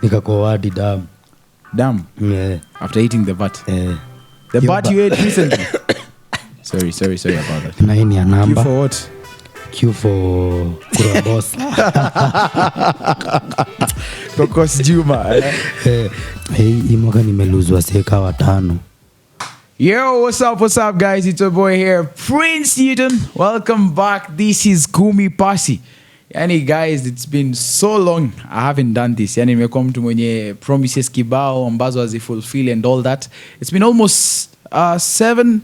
nikakoa hadi damu. Damu? Yeah. After eating the bat? Yeah. The bat you ate recently? Sorry about that. 9 ya namba. Q for what? Q for Kuraboss. Kokos Juma. Hii mwaka nimeluzwa seka 5. Yo, what's up guys? It's your boy here, Prince Newton. Welcome back. This is Kumi Pasi. Yani guys, it's been so long I haven't done this. Yani nimekuwa mtu mwenye promises kibao ambazo hazifulfill and all that. It's been almost 7-8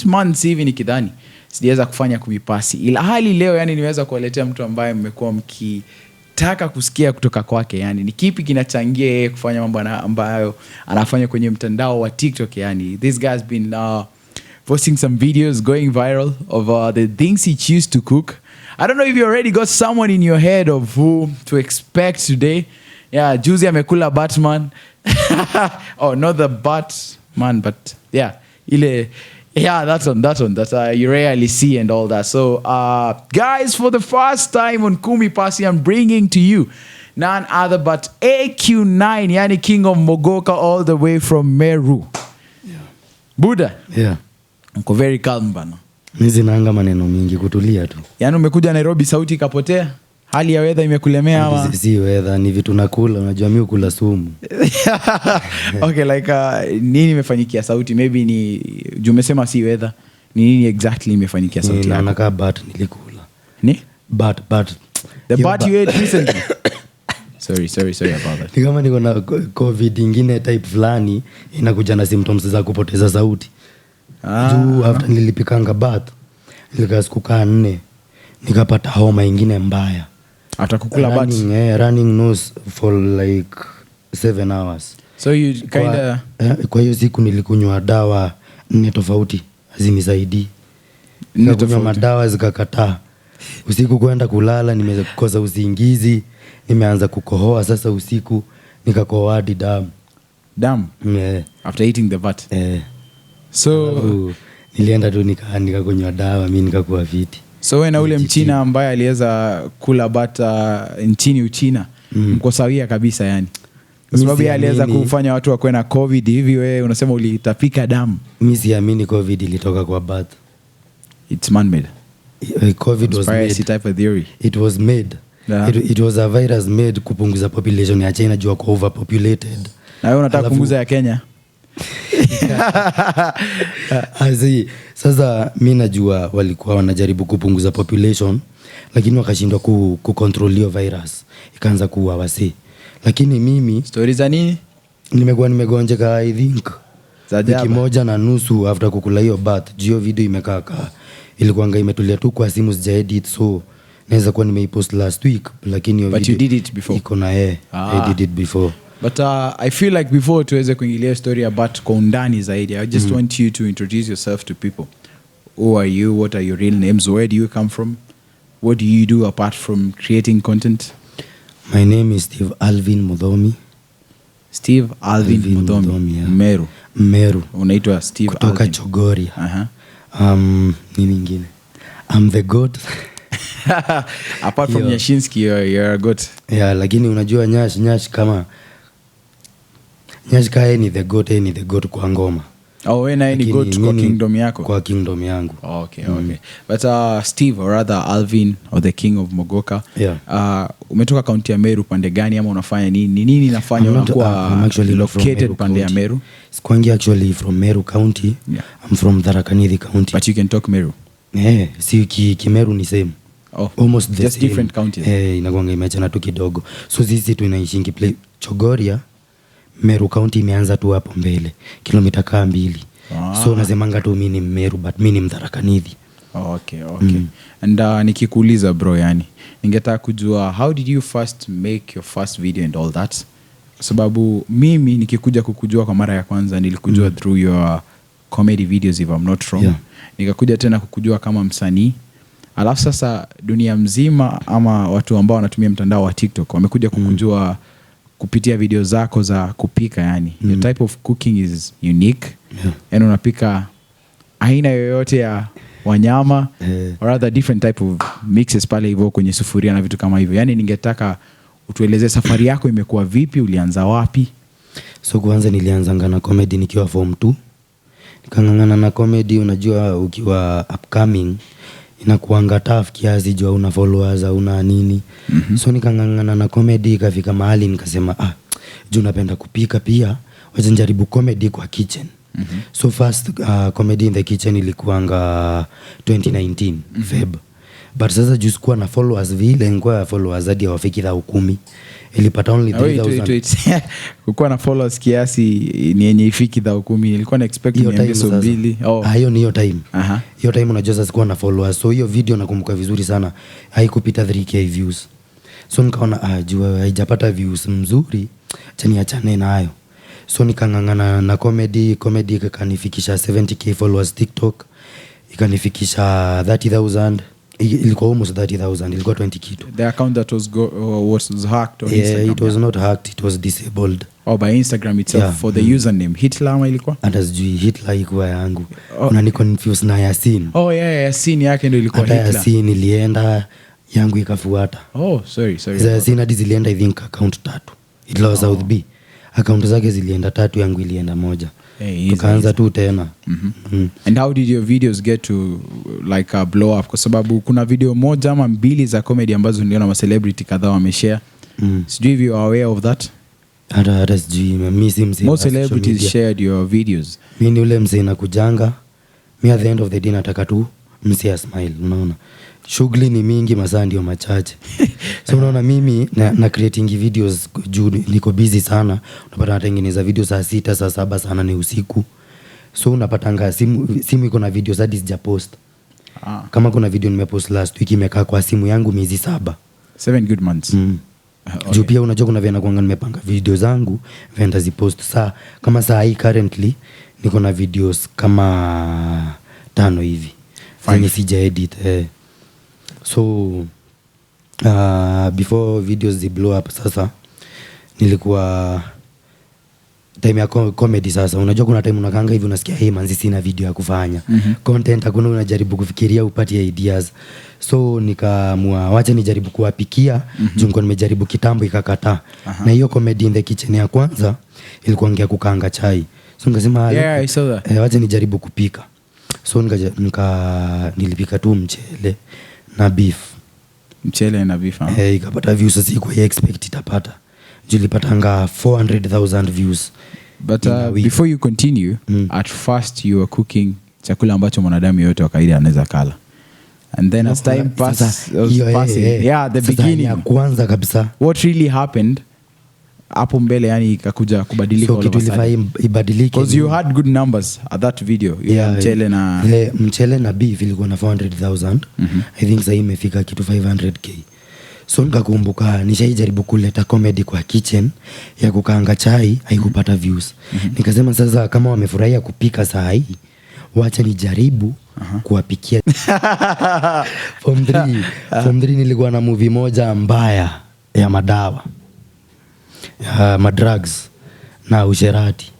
months hivi nikidhani sijaweza kufanya Kumi Pasi. Ila hali leo yani nimeweza kuwaletea mtu ambaye mmekuwa mkitaka kusikia kutoka kwake. Yani ni kipi kinachangia yeye kufanya mambo ambayo anafanya kwenye mtandao wa TikTok. Yani this guy has been posting some videos going viral of the things he choose to cook. I don't know if you already got someone in your head of who to expect today. Yeah, juzi amekula Batman. Oh, not the Batman, but yeah, that's one that you rarely see and all that. So, guys, for the first time on Kumi Pasi, I'm bringing to you none other but AQ9ine, yani King of Mogoka, all the way from Meru. Yeah. Buddha. Yeah. Uko very calm bana. Nizi naanga maneno mingi kutulia tu. Yaani umekuja Nairobi sauti ikapotea? Hali ya weather imekulemea ama? Si weather, ni vitu nakula, unajua mimi ukula sumu. Okay, like nini imefanyikia sauti? Maybe ni umesema si weather. Ni nini exactly imefanyikia sauti yako? Nakaa bat nilikula. Ni? Bat. The bat you ate recently? Sorry about that. Ni kama niko na COVID ingine type fulani inakuja na symptoms za kupoteza sauti. Juu after nilipikanga bath nilikaa siku 4 nikapata homa ingine mbaya after kukula bath. Running nose for like 7 hours. So you kinda kwa hiyo siku nilikunywa dawa 4 tofauti hazinisaidii. Nilikunywa madawa zikakataa. Usiku kwenda kulala nimekosa usingizi, nimeanza kukohoa sasa usiku nikakohoa hadi damu. Yeah. After eating the bat. So nilienda tu nikakunywa dawa mimi nikakuwa fiti. So wewe na ule mchina ambaye aliweza kula bata nchini Uchina mko sawia kabisa yani. Kwa sababu yeye aliweza kufanya watu wakuwe na COVID hivi, wewe unasema ulitapika damu. Mimi siamini COVID ilitoka kwa bath. It's man made. COVID was made. Type of theory. It was made. Yeah. It was a virus made kupunguza population ya China juu kwa overpopulated. Na wewe unataka kupunguza ya Kenya? Sasa mimi najua walikuwa wanajaribu kupunguza population lakini wakashindwa kucontrol hiyo virus ikaanza kuua wasi. Lakini mimi stories za nini nimegonjeka I think wiki moja na nusu after kukula hiyo bath. Hiyo video imekaa ilikuwa imetulia tu kwa simu sija edit, so naweza kuwa nimeipost last week lakini hiyo video. But you did it before? Iko na I did it before. But I feel like before tuweze kuingilia story about kwa undani zaidi, I just want you to introduce yourself to people. Who are you? What are your real names? Where do you come from? What do you do apart from creating content? My name is Steve Alvin Mudhomi. Steve Alvin Mudhomi. Yeah. Meru. Unaitwa Steve kutoka Alvin. Chogoria. Nini ingine? I'm the goat. Apart from Yashinsky, you're a goat. Yeah, lakini unajua Nyash kama Nyash kae ni the goat kwa ngoma. Oh, wewe ni goat kwa kingdom yako? Kwa kingdom yangu. Okay. But Steve, or rather Alvin, or the King of Mogoka, umetoka kaunti ya Meru pande gani ama unafanya nini? Nini inafanya unakuwa located pande ya Meru? Sikwangi actually from Meru County. Yeah. I'm from Tharaka Nithi County. But you can talk Meru? Si Kimeru ni same. Oh, almost the just same. Different counties. Inakuanga imeachana tu kidogo. So sisi tunaishingi play Chogoria. Meru County imeanza tu hapo mbele kilomita 2. So nasemanga tu mimi ni Meru but mimi ni Mtharaka Nithi. Okay. And nikikuuliza bro, yani ningetaka kujua how did you first make your first video and all that? Sababu mimi nikikuja kukujua kwa mara ya kwanza nilikujua through your comedy videos if I'm not wrong. Yeah. Nikakuja tena kukujua kama msanii. Alafu sasa dunia mzima ama watu ambao wanatumia mtandao wa TikTok wamekuja kukujua kupitia video zako za kupika yani. Your type of cooking is unique. Yeah. Yani unapika aina yoyote ya wanyama or other different type of mixes pale hivyo kwenye sufuria na vitu kama hivyo. Yani ningetaka utueleze safari yako imekuwa vipi, ulianza wapi? So kwanza nilianzanga na comedy nikiwa form 2. Nikangangana na comedy, unajua ukiwa upcoming inakuanga tough kiasi juu una followers una nini. So nikangangana na comedy, ikafika mahali nikasema juu napenda kupika pia, wacha njaribu comedy kwa kitchen. So first comedy in the kitchen ilikuanga 2019 Feb. But sasa juu sikuwa na followers vile, nilikuwa followers hadi hawafiki 10,000. Ilipata only 3,000. Kukuwa na followers kiasi ni yenye ifiki 10,000. Ilikuwa na expect niambie so mbili. Hiyo ni hiyo time. Hiyo time unajua sasa sikuwa na followers. So hiyo video nakumbuka vizuri sana, haikupita 3k views. So nikaona jua haijapata views mzuri, acha niachane nayo. So nikangangana na comedy ikanifikisha 70k followers TikTok, ikanifikisha 30,000. Ilikuwa almost 30,000, ilikuwa 20 kitu. The account that was hacked on Instagram? Yeah, it was not hacked, it was disabled. By Instagram itself, for the username. Hitler ama ilikuwa? Hata sijui Hitler ilikuwa yangu. Unani confuse na Yasin. Yasin yake ndio ilikuwa Hitler. Yasin ilienda, yangu ikafuata. Sorry. Yasin hadi zilienda I think account 3. Hitler was South B. Account zake zilienda 3, yangu ilienda 1. Tukaanza tu tena. And how did your videos get to like blow up? Kwa sababu kuna video moja ama mbili za comedy ambazo niliona ma celebrity kadhaa wameshare. Sijui if you are aware of that? Hata sijui, mimi si mzee. Most celebrities shared your videos. Mimi ni ule mzee nakujanga. Mimi at the end of the day nataka tu mzee smile, unaona. Shughuli ni mingi, masaa ndio machache. So unaona mimi na creating videos juu niko busy sana. Unapata natengeneza video saa 6, saa 7 sana ni usiku. So unapatanga simu iko na videos hadi sija post. Kama kuna video nimepost last week imekaa kwa simu yangu miezi 7. 7 good months. Juu pia unajua kuna vile nakuanga nimepanga video zangu venda zipost kama saa hii currently niko na videos kama 5 hivi. Fanya sija edit. So before videos zi blow up sasa nilikuwa time ya comedy. Sasa unajua kuna time unakanga hivi unasikia manzi sina video ya kufanya. Content hakuna, unajaribu kufikiria upate ideas. So nikaamua wacha nijaribu kuwapikia. Juu nilikuwa nimejaribu kitambo ikakataa. Na hiyo comedy in the kitchen ya kwanza ilikuwa ngia kukaanga chai. So nikasema I saw that. Wacha nijaribu kupika. So nilipika tu mchele na beef. Mchele na beef. Ikapata views sasa iko expect itapata. Julipatanga 400,000 views. But before you continue, at first you were cooking chakula ambacho mwanadamu yote wa kawaida anaweza kala. And then as time passed, the beginning ya kwanza kabisa. What really happened hapo mbele, yani ikakuja kubadilika all of a sudden? Ibadilike because you had good numbers at that video. Mchele na beef ilikuwa na 400,000. I think sasa imefika kitu 500k. So nikakumbuka nishaijaribu kuleta comedy kwa kitchen ya kukaanga chai, haikupata views. Nikasema sasa kama wamefurahia kupika saa hii, wacha nijaribu kuwapikia. Form 3 nilikuwa na movie moja mbaya ya madawa, madrugs na usherati.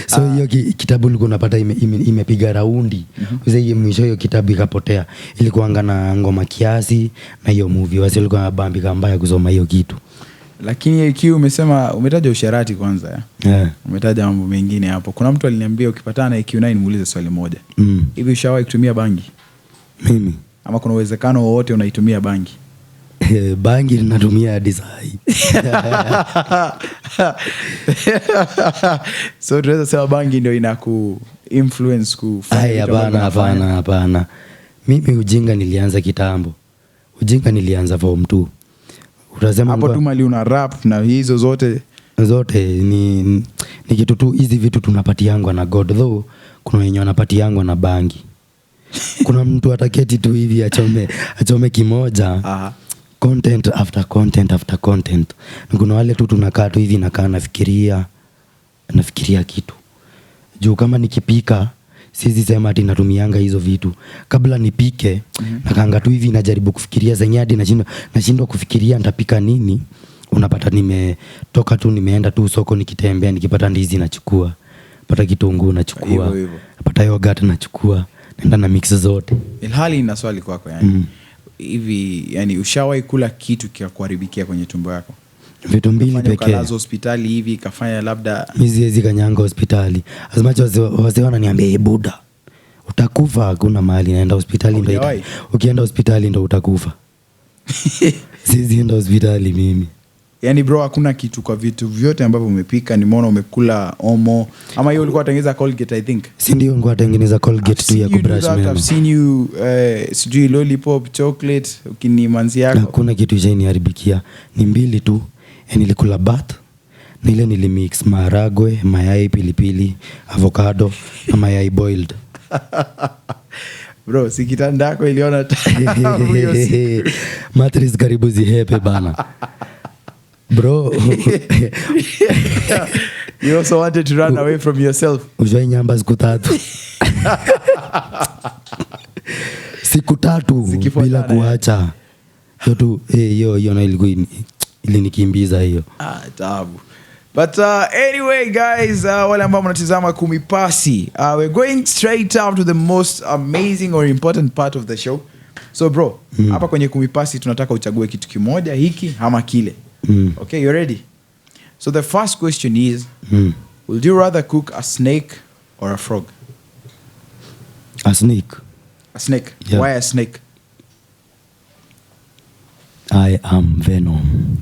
So hiyo kitabu ulikuwa unapata imepiga raundi. Hiyo mwisho hiyo kitabu ikapotea. Ilikuanga na ngoma kiasi na hiyo movie wasi ilikuwa nabambika mbaya kusoma hiyo kitu. Lakini AQ umetaja usherati kwanza ya? Umetaja mambo mengine hapo. Kuna mtu aliniambia ukipatana na AQ9 muulize swali moja. Hivi ushawahi kutumia bangi? Mimi? Ama kuna uwezekano wowote unaitumia bangi? Bangi natumia hadi saa hii. So tunaweza sema bangi ndio inaku-influence kufanya vitu ambavyo hapana. Mimi ujinga nilianza kitambo. Ujinga nilianza form 2. Utasema hapo tu mali una rap na hizo zote ni kitu tu, hizi vitu tunapatiangwa na God, though kuna wenye wanapatiangwa na bangi. Kuna mtu ataketi tu hivi achome kimoja. Content after content after content. Na kuna wale tu tunakaa tu hivi nakaa nafikiria kitu. Juu kama nikipika siwezi sema ati natumianga hizo vitu. Kabla nipike nakaanga tu hivi najaribu kufikiria zenye hadi nashindwa kufikiria nitapika nini. Unapata nimetoka tu nimeenda tu soko nikitembea nikipata ndizi nachukua. Pata kitunguu nachukua. Pata yogurt nachukua. Naenda na mix zote. Ilhali ina swali kwako yani. hivi yani ushawahi kula kitu kikakuharibikia kwenye tumbo yako? Vitu mbili pekee. Ukalazo hospitali hivi kafanya labda miziezi kanyanga hospitali. As much as wase wananiambia buda utakufa, hakuna mahali naenda hospitali ndio. Ukienda hospitali ndio utakufa. Sisi enda hospitali mimi. Yani bro, hakuna kitu kwa vitu vyote ambavyo umepika. Nimeona umekula omo ama hiyo ulikuwa unatengeneza Colgate I think. Si ndio nilikuwa natengeneza Colgate tu ya kubrush meno. I've seen you sijui lollipop, chocolate, ukinimanzi yako. Hakuna kitu ishainiharibikia. Ni mbili tu. Nilikula bath na ile nilimix maharagwe, mayai, pilipili, avocado na mayai boiled. Bro, si kitanda yako iliona mattress karibu zihepe bana. Bro. You also wanted to run away from yourself. Ujai nyamba siku 3. Siku 3 bila kuacha. Hiyo na ilinikimbiza hiyo. Tabu. But anyway guys, wale ambao mnatazama Kumi Pasi, we're going straight out to the most amazing or important part of the show. So bro, hapa kwenye Kumi Pasi tunataka uchague kitu kimoja, hiki ama kile. Okay, you ready? So the first question is, would you rather cook a snake or a frog? A snake. A snake? Yeah. Why a snake? I am Venom.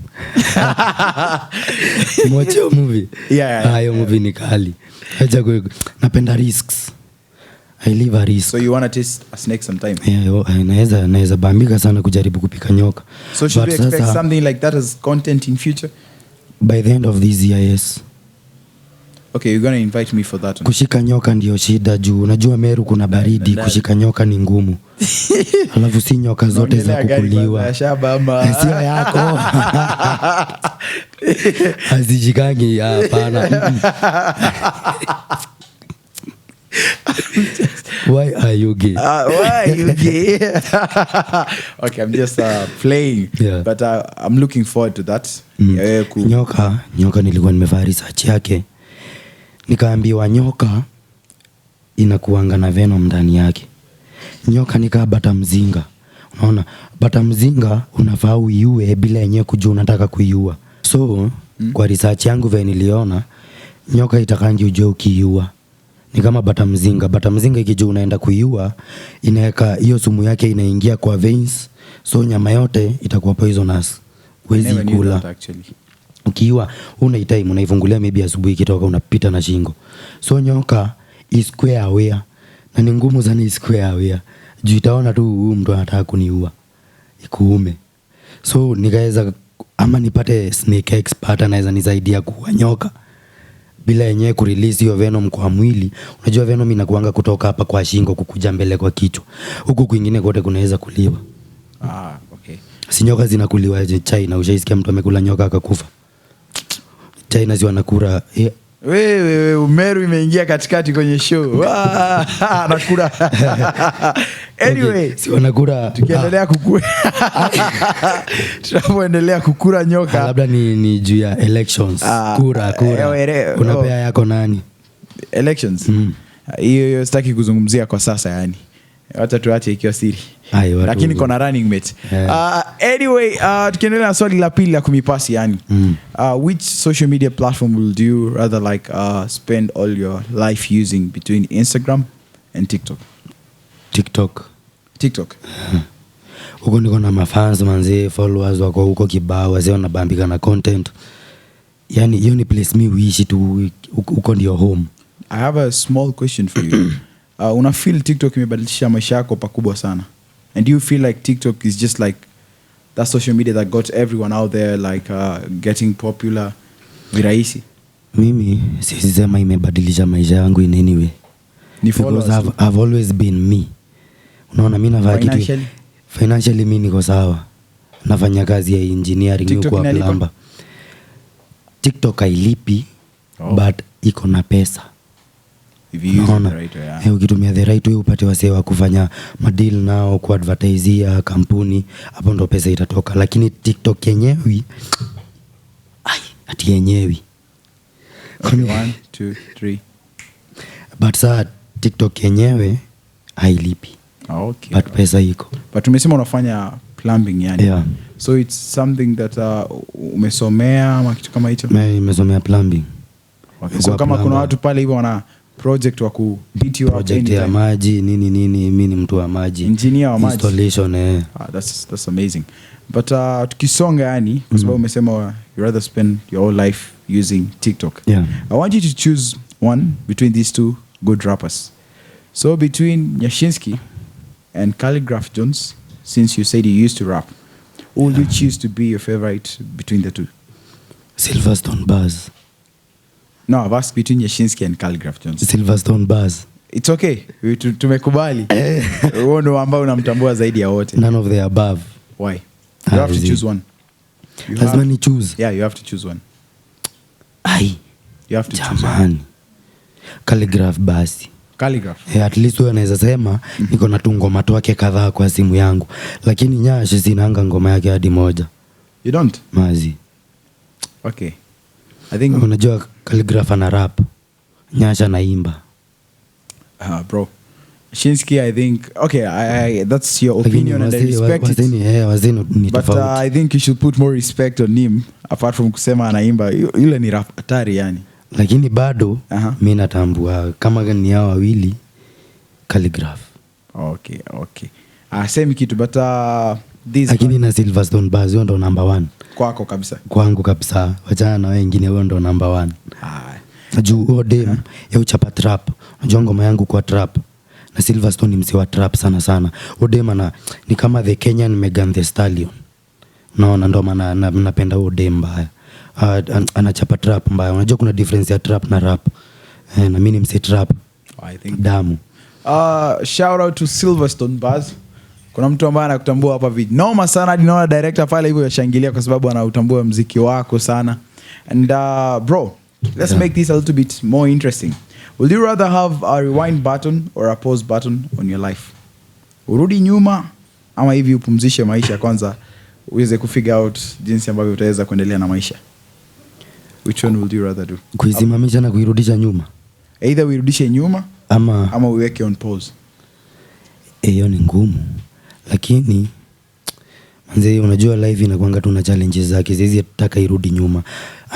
Mwacho movie. Yeah. Hiyo movie ni kali. Napenda risks. I live a risk. So you want to taste a snake sometime? Yeah, naweza bambika sana kujaribu kupika nyoka. So should we expect something like that as content in future? By the end of this year, yes. Okay, you're going to invite me for that one. Kushika nyoka ndio shida juu. Unajua Meru kuna baridi, kushika nyoka ni ngumu. Alafu si nyoka zote za kukuliwa. Sio yako. Hazijikangi hapana. Why are you gay? Why are you gay? Okay, I'm just playing. Yeah. But I'm looking forward to that. Yeah, cool. Nyoka nilikuwa nimefanya research yake. Nikaambiwa nyoka inakuanga na venom ndani yake. Nyoka ni kama bata mzinga. Unaona, bata mzinga unafaa uiue bila yenyewe kujua unataka kuiua. So, kwa research yangu vile niliona, nyoka itakangi ujue ukiiua. Ni kama bata mzinga. Bata mzinga ikijua unaenda kuiua, inaweka hiyo sumu yake inaingia kwa veins. So nyama yote itakuwa poisonous. Huwezi kula. Ukiiua unaitai unaifungulia maybe asubuhi kitoka unapita na shingo. So nyoka is square aware. Na ni ngumu sana is square aware. Juu itaona tu mtu anataka kuniua. Ikuume. So nikaweza ama nipate snake expert anaweza nisaidia kuua nyoka bila yenyewe kurelease hiyo venom kwa mwili. Unajua venom inakuanga kutoka hapa kwa shingo kukuja mbele kwa kichwa. Huku kwingine kote kunaweza kuliwa. Okay. Si nyoka zinakuliwa je China? Ushaisikia mtu amekula nyoka akakufa? China zi wanakula. Wewe Umeru imeingia katikati kwenye show. Anakula. Anyway, okay, si wanakula. Tukiendelea kukula. Tunapoendelea kukula nyoka. Labda ni juu ya elections. Kura. Unapea yako nani? Elections. Hiyo sitaki kuzungumzia kwa sasa yani. Hata tuache ikiwa siri. Lakini kona running mate. Anyway, tukiendelea na swali la pili la Kumi Pasi yani. Which social media platform would you rather like spend all your life using between Instagram and TikTok? TikTok. Huko niko na mafans manze, followers wako huko kibao, wazee wanabambika na content. Yani hiyo ni place me uishi tu, huko ndio home. I have a small question for you. Una feel TikTok imebadilisha maisha yako pakubwa sana? And do you feel like TikTok is just like that social media that got everyone out there like getting popular virahisi? Mimi sisema imebadilisha maisha yangu in any way. Because I've always been me. Unaona mimi nafanya kitu financially mimi niko sawa. Nafanya kazi ya engineering huko kwa plumber. TikTok hailipi but iko na pesa. If you use the right way, yeah. Ukitumia the right way upate wasee wa kufanya madeal nao, ku advertise kampuni, hapo ndo pesa itatoka. Lakini TikTok yenyewe ati yenyewe. Okay, 1 2 3. But saa TikTok yenyewe hailipi. Okay. But pesa iko. But umesema unafanya Plumbing yani. Yeah. So it's something that umesomea ama kitu kama hicho? Nimesomea plumbing. Okay. So kama kuna watu pale hivyo wana project wa ku beat you up project ya maji nini mimi ni mtu wa maji. Engineer wa maji. Installation that's amazing. But tukisonga yani kwa sababu umesema you rather spend your whole life using TikTok. Yeah. I want you to choose one between these two good rappers. So between Nyashinsky and Calligraph Jones, since you said you used to rap, who would you choose to be your favorite between the two? Silverstone Bars. No, I've asked between Nyashinsky and Calligraph Jones. Silverstone Bars. It's okay. Tumekubali. Wewe ndo ambao unamtambua zaidi ya wote. None of the above. Why? You have to choose one. Lazima ni choose. Yeah, you have to choose one. You have to choose one. Calligraph basi. Calligraph. At least wewe unaweza sema niko na tu ngoma twake kadhaa kwa simu yangu. Lakini Nyash sinanga ngoma yake hadi moja. You don't? Mazi. Okay. I think unajua Calligraph ana rap. Nyash anaimba. Bro. Shinsky, I think okay, that's your opinion and I respect it. But I think you should put more respect on him apart from kusema anaimba. Yule ni rap hatari yani. Lakini bado mimi natambua kama ni hao wawili Calligraph. Okay. Same kitu but this lakini na Silverstone Bars ndo number 1. Kwako kabisa. Kwangu kabisa. Wachana na wengine ndo number 1. Juu odem ya uchapa trap. Unajua ngoma yangu kwa trap. Na Silverstone ni msi wa trap sana. Odem ni kama the Kenyan Megan Thee Stallion. Naona ndo maana napenda Odem mbaya. Anachapa trap mbaya. Unajua kuna difference ya trap na rap. Na mimi ni msi trap. I think damu. Shout out to Silverstone Bars. Kuna mtu ambaye anakutambua hapa video. Noma sana ninaona director pale hivyo yashangilia kwa sababu anautambua muziki wako sana. And bro, let's make this a little bit more interesting. Would you rather have a rewind button or a pause button on your life? Urudi nyuma ama hivi upumzishe maisha kwanza uweze kufigure out jinsi ambavyo utaweza kuendelea na maisha? Which one would you rather do? Kuisimamisha na kuirudisha nyuma. Either uirudishe nyuma ama uweke on pause. Hiyo ni ngumu. Lakini manze unajua life inakuanga tu na challenges zake. Siwezi taka irudi nyuma.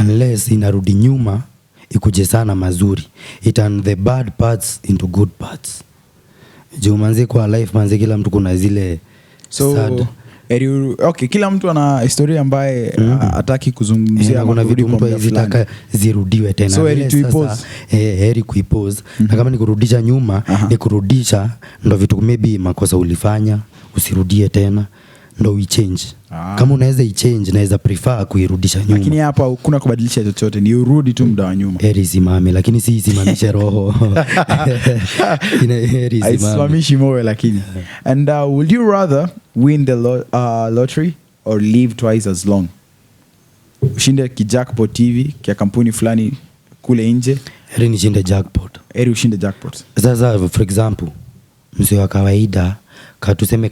Unless inarudi nyuma ikuje sana mazuri. It turn the bad parts into good parts. Juu manze kwa life manze kila mtu kuna zile sad. Okay, kila mtu ana historia ambaye hataki kuzungumzia. Kuna vitu mtu anataka zirudiwe tena. So heri kuipause. Na kama ni kurudisha nyuma, ni kurudisha ndo vitu maybe makosa ulifanya usirudie tena ndo uichange. Kama unaweza ichange naweza prefer kuirudisha nyuma. Lakini hapa kuna kubadilisha chochote, ni urudi tu muda wa nyuma. Heri simame lakini si simamishe roho. Heri simame. Simamishi moyo lakini. And would you rather win the lottery or live twice as long? Ushinde kijackpot TV kia kampuni fulani kule nje. Heri nishinde jackpot. Heri ushinde jackpot. Sasa for example, msio wa kawaida tuseme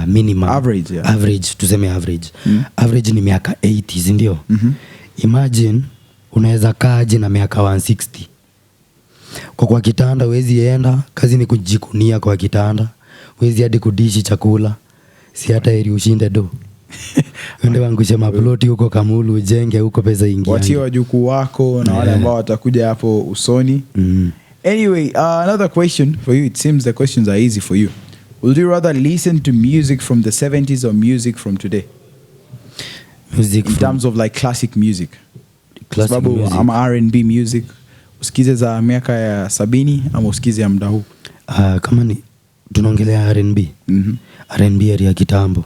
minimum average tuseme average. Average ni miaka 80 ndio. Imagine unaweza kaaje na miaka 160. Kwa kitanda huwezi enda, kazi ni kujikunia kwa kitanda. Huwezi hadi kudishi chakula. Si hata heri ushinde do. Wende wangushe maploti huko Kamulu ujenge huko pesa ingia. Watie wajukuu wako na wale ambao watakuja hapo usoni. Anyway, another question for you. It seems the questions are easy for you. Would you rather listen to music from the 70s or music from today? Music in terms of like classic music. Classic music. Ama R&B music. Usikize za miaka ya 70 ama usikize ya muda huu? Kama ni tunaongelea R&B. R&B area kitambo.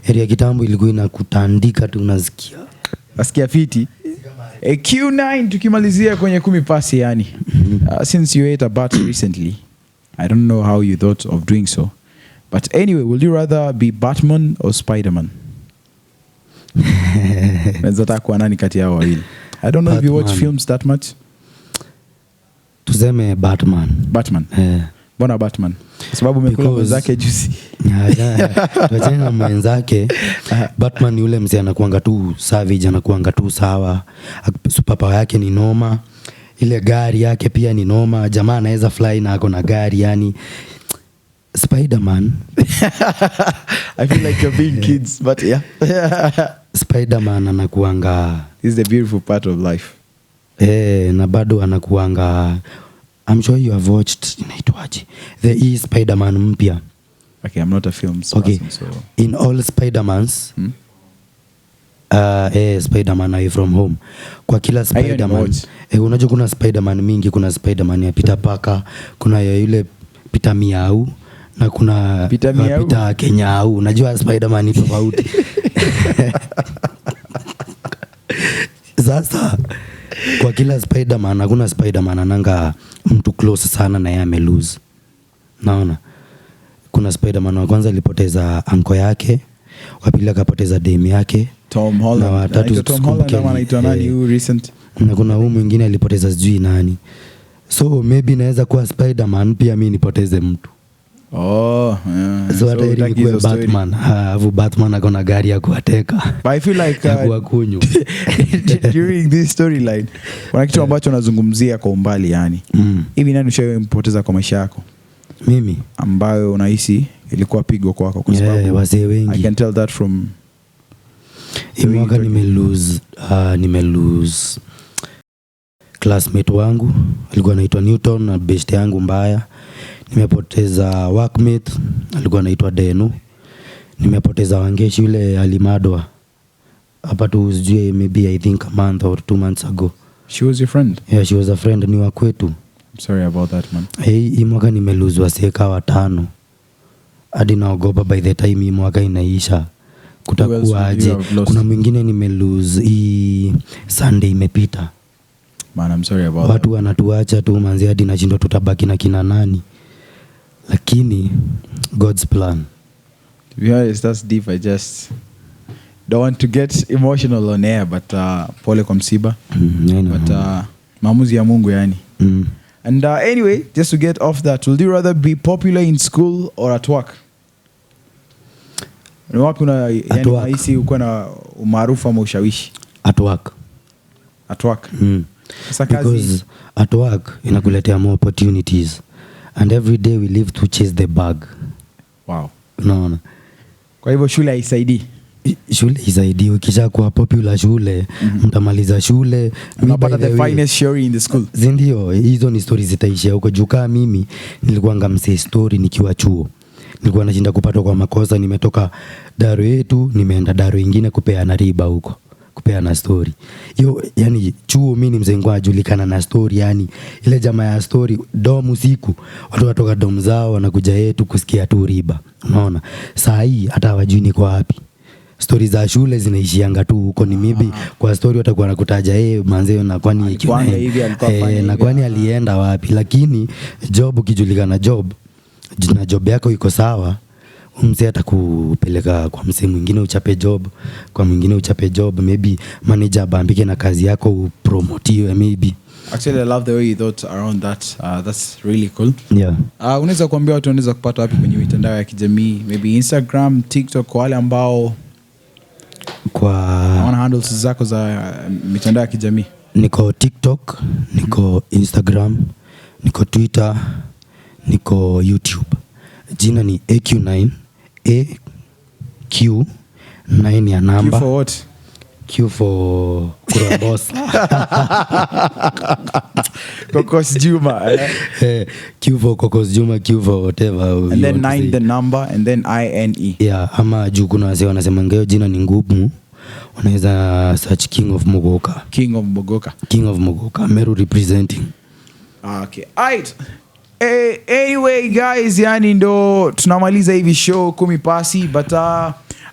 Area kitambo ilikuwa inakutandika tu unasikia. Nasikia fiti. AQ9 tukimalizia kwenye 10 pasi yani. Since you ate a bat recently, I don't know how you thought of doing so. But anyway, would you rather be Batman or Spider-Man? Unataka kuwa nani kati yao wawili? I don't know if you watch films that much. Tuseme Batman. Mbona Batman? Sababu umekula mwenzake juzi. Wachana mwenzake. Batman yule mzee anakuanga tu savage, anakuanga tu sawa. Superpower yake ni noma. Ile gari yake pia ni noma. Jamaa anaweza fly na ako na gari yani. Spider-Man. I feel like you're being kids, but yeah. Spider-Man anakuanga, this is the beautiful part of life. na bado anakuanga, I'm sure you have watched, inaitwaje, the Spider-Man mpya. Okay, I'm not a film okay. person, so in all Spider-Mans, Spider-Man Away From Home. Kwa kila Spider-Man, unajua kuna Spider-Man mingi, kuna Spider-Man ya Peter Parker, kuna ya yule Peter Miau, na kuna Peter Kenyau. Unajua Spider-Man ni tofauti. Sasa kwa kila Spider-Man, hakuna Spider-Man ananga mtu close sana na yeye amelose. Naona kuna Spider-Man wa kwanza alipoteza anko yake, wa pili akapoteza demu yake, Tom Holland. na watatu Tom Holland anaitwa nani huyu recent? Na kuna huyu mwingine alipoteza sijui nani. So maybe naweza kuwa Spider-Man pia mimi nipoteze mtu. Oh, yeah. So hata ili kuwe Batman. Batman akona gari ya kuwateka. But I feel like kuwakunyu. During this storyline kuna kitu ambacho nazungumzia kwa umbali yani. Hivi nani ushampoteza kwa maisha yako? Mimi ambayo unahisi ilikuwa pigo kwako kwa sababu wazee wengi. I can tell that from mwaka nimelose classmate wangu alikuwa anaitwa Newton na best yangu mbaya. Nimepoteza workmate alikuwa anaitwa Denu. Nimepoteza Wangeshi yule alimadwa hapa tu sijui maybe I think a month or 2 months ago. She was your friend? Yeah, she was a friend, ni wa kwetu. I'm sorry about that, man. Hii mwaka nimelose waseka 5. Hadi naogopa by the time hii mwaka inaisha kutakuwa aje. Kuna mwingine nimelose hii Sunday imepita. Man, I'm sorry about watu wanatuacha tu manzi hadi nashindwa tutabaki na kina nani. Lakini God's plan. To be honest, that's deep. I just don't want to get emotional on air, but pole kwa msiba. But maamuzi ya Mungu yani. And anyway, just to get off that, would you rather be popular in school or at work? Ni wapi unahisi uko na umaarufu ama ushawishi? At work. At work. Because at work inakuletea more opportunities and every day we live to chase the bag. Wow. Unaona? Kwa hivyo shule haisaidii. Shule isaidii. Ukisha kuwa popular shule, mtamaliza shule, unapata the finest story in the school. Ndio, hizo ni stories zitaishia huko. Jukaa mimi nilikuwa ngamse story nikiwa chuo. Nilikuwa nashinda kupata kwa makosa, nimetoka daro yetu, nimeenda daro nyingine kupeana riba huko. Kupeana story. Yo, yani chuo mimi ni mzee ajulikana na story yani. Ile jamaa ya story dom usiku, watu watoka dom zao wanakuja yetu kusikia tu riba. Unaona? Saa hii hata hawajui niko wapi. Story za shule zinaishianga tu huko. Ni maybe kwa story watakuwa nakutaja manzeo na kwani na kwani alienda wapi. Lakini job ukijulikana job na job yako iko sawa, mzee atakupeleka kwa mzee mwingine uchape job, kwa mwingine uchape job, maybe manager abambike na kazi yako upromotiwe maybe. Actually, I love the way you thought around that. That's really cool. Yeah. Unaweza kuambia watu wanaweza kupata wapi kwenye mitandao ya kijamii? Maybe Instagram, TikTok, kwa wale ambao kwa handles zako za mitandao ya kijamii. Niko TikTok, niko Instagram, niko Twitter, niko YouTube. Jina ni AQ9, AQ9 ya namba. Q for what? Q for Kurabos. Kokos Juma. Q for Kokos Juma, Q for whatever. And then 9 the number and then INE. Yeah, ama juu kuna wase wanasema ngeo jina ni ngumu. Unaweza search King of Mogoka. King of Mogoka. King of Mogoka, Meru representing. Okay. Alright. Anyway guys, yani ndo tunamaliza hivi show 10 pasi, but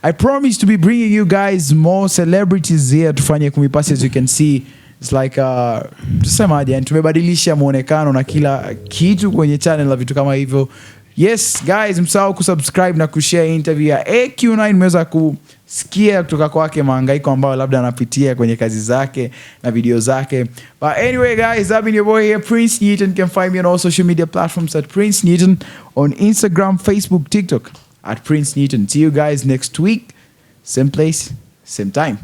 I promise to be bringing you guys more celebrities here tufanye 10 pasi. As you can see, it's like tusemaje, yani tumebadilisha muonekano na kila kitu kwenye channel na vitu kama hivyo. Yes guys, msahau kusubscribe na kushare interview ya AQ9. Mmeweza kusikia kutoka kwake mahangaiko ambayo labda anapitia kwenye kazi zake na video zake. But anyway guys, I've been your boy here, Prince Newton. You can find me on all social media platforms at Prince Newton, on Instagram, Facebook, TikTok at Prince Newton. See you guys next week, same place, same time.